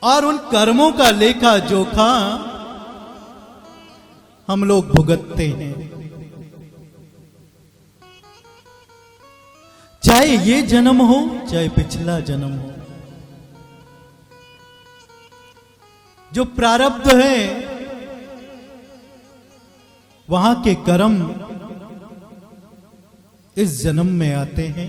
और उन कर्मों का लेखा जोखा हम लोग भुगतते हैं। चाहे ये जन्म हो चाहे पिछला जन्म हो, जो प्रारब्ध है वहां के कर्म इस जन्म में आते हैं।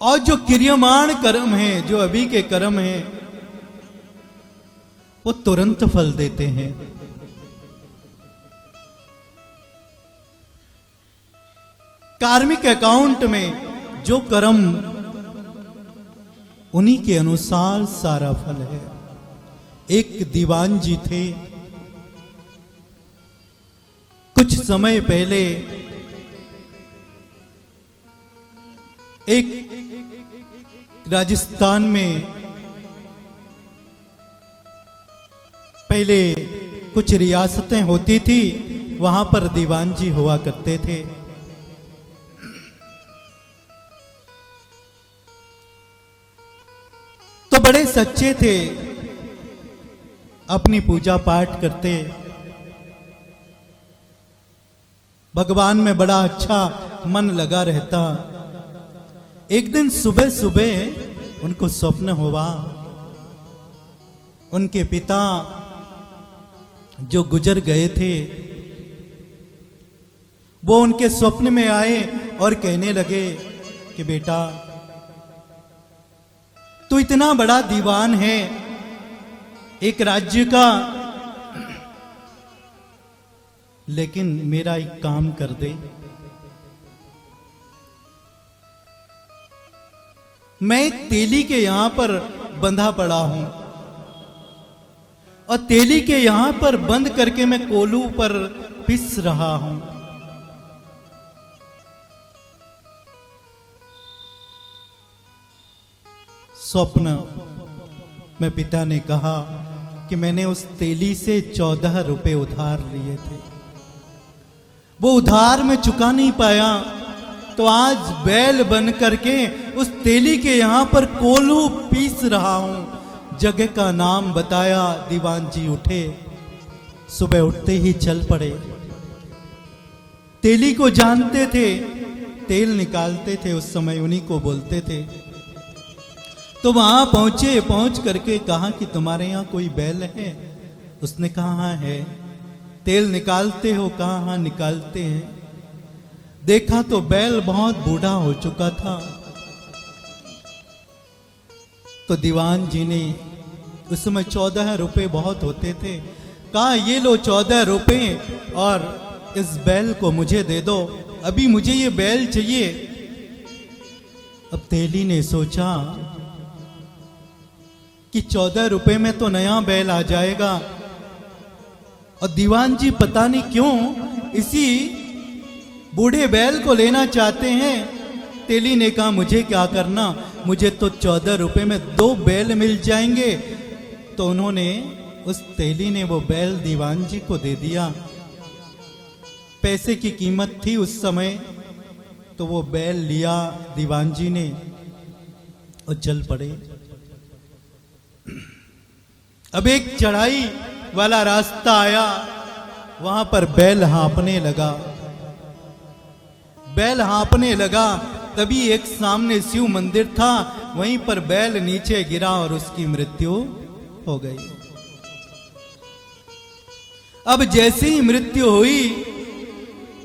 और जो क्रियमाण कर्म है, जो अभी के कर्म हैं, वो तुरंत फल देते हैं। कार्मिक अकाउंट में जो कर्म, उन्हीं के अनुसार सारा फल है। एक दीवान जी थे, कुछ समय पहले एक राजस्थान में पहले कुछ रियासतें होती थी, वहां पर दीवान जी हुआ करते थे। तो बड़े सच्चे थे, अपनी पूजा पाठ करते, भगवान में बड़ा अच्छा मन लगा रहता। एक दिन सुबह सुबह उनको स्वप्न हुआ, उनके पिता जो गुजर गए थे वो उनके स्वप्न में आए और कहने लगे कि बेटा, तू इतना बड़ा दीवान है एक राज्य का, लेकिन मेरा एक काम कर दे। मैं एक तेली के यहां पर बंधा पड़ा हूं और तेली के यहां पर बंद करके मैं कोलू पर पिस रहा हूं। स्वप्न में पिता ने कहा कि मैंने उस तेली से 14 रुपए उधार लिए थे, वो उधार में चुका नहीं पाया, तो आज बैल बन करके उस तेली के यहां पर कोलू पीस रहा हूं। जगह का नाम बताया, दीवान जी उठे, सुबह उठते ही चल पड़े। तेली को जानते थे, तेल निकालते थे, उस समय उन्हीं को बोलते थे। तो वहां पहुंचे, पहुंच करके कहा कि तुम्हारे यहां कोई बैल है? उसने कहा हाँ है। तेल निकालते हो? कहा हाँ निकालते हैं। देखा तो बैल बहुत बूढ़ा हो चुका था। तो दीवान जी ने, उस समय 14 रुपए बहुत होते थे, कहा ये लो 14 रुपए और इस बैल को मुझे दे दो, अभी मुझे ये बैल चाहिए। अब तेली ने सोचा कि 14 रुपए में तो नया बैल आ जाएगा, और दीवान जी पता नहीं क्यों इसी बूढ़े बैल को लेना चाहते हैं। तेली ने कहा मुझे क्या करना, मुझे तो 14 रुपए में 2 बैल मिल जाएंगे। तो उन्होंने, उस तेली ने वो बैल दीवान जी को दे दिया। पैसे की कीमत थी उस समय, तो वो बैल लिया दीवान जी ने और चल पड़े। अब एक चढ़ाई वाला रास्ता आया, वहां पर बैल हाँपने लगा। बैल हाँपने लगा, तभी एक सामने शिव मंदिर था, वहीं पर बैल नीचे गिरा और उसकी मृत्यु हो गई। अब जैसे ही मृत्यु हुई,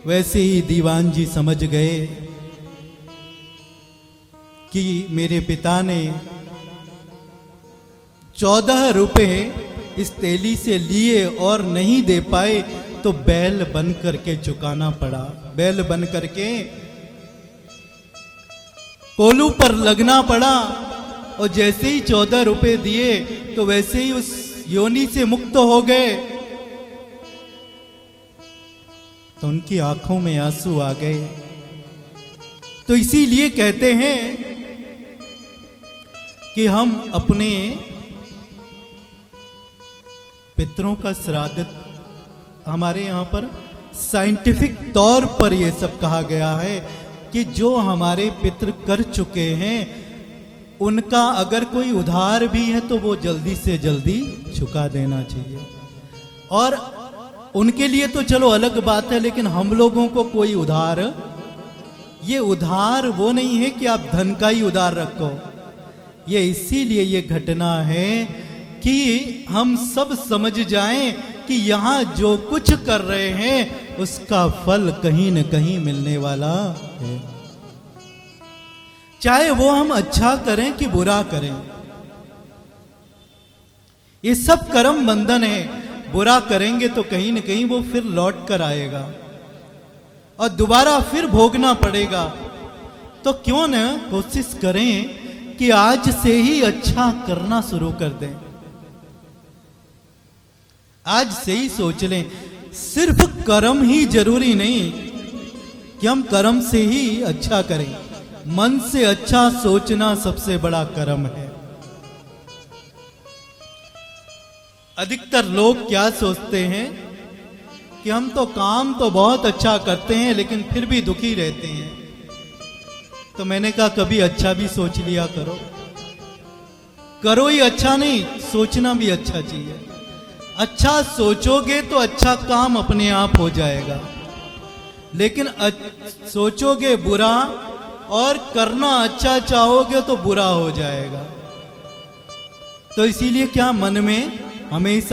वैसे ही दीवान जी समझ गए कि मेरे पिता ने 14 रुपए इस तेली से लिए और नहीं दे पाए, तो बैल बन करके चुकाना पड़ा। बैल बन करके कोलू पर लगना पड़ा, और जैसे ही 14 रुपए दिए तो वैसे ही उस योनि से मुक्त हो गए। तो उनकी आंखों में आंसू आ गए। तो इसीलिए कहते हैं कि हम अपने पितरों का श्राद्ध, हमारे यहां पर साइंटिफिक तौर पर यह सब कहा गया है कि जो हमारे पितृ कर चुके हैं उनका अगर कोई उधार भी है तो वो जल्दी से जल्दी चुका देना चाहिए। और उनके लिए तो चलो अलग बात है, लेकिन हम लोगों को कोई उधार, ये उधार वो नहीं है कि आप धन का ही उधार रखो। ये इसीलिए ये घटना है कि हम सब समझ जाएं कि यहां जो कुछ कर रहे हैं उसका फल कहीं न कहीं मिलने वाला है, चाहे वो हम अच्छा करें कि बुरा करें। ये सब कर्म बंधन है, बुरा करेंगे तो कहीं न कहीं वो फिर लौट कर आएगा और दोबारा फिर भोगना पड़ेगा। तो क्यों न कोशिश करें कि आज से ही अच्छा करना शुरू कर दें, आज से ही सोच लें। सिर्फ कर्म ही जरूरी नहीं कि हम कर्म से ही अच्छा करें, मन से अच्छा सोचना सबसे बड़ा कर्म है। अधिकतर लोग क्या सोचते हैं कि हम तो काम तो बहुत अच्छा करते हैं लेकिन फिर भी दुखी रहते हैं। तो मैंने कहा कभी अच्छा भी सोच लिया करो, करो ही अच्छा नहीं, सोचना भी अच्छा चाहिए। अच्छा सोचोगे तो अच्छा काम अपने आप हो जाएगा, लेकिन सोचोगे बुरा और करना अच्छा चाहोगे तो बुरा हो जाएगा। तो इसीलिए क्या मन में हमेशा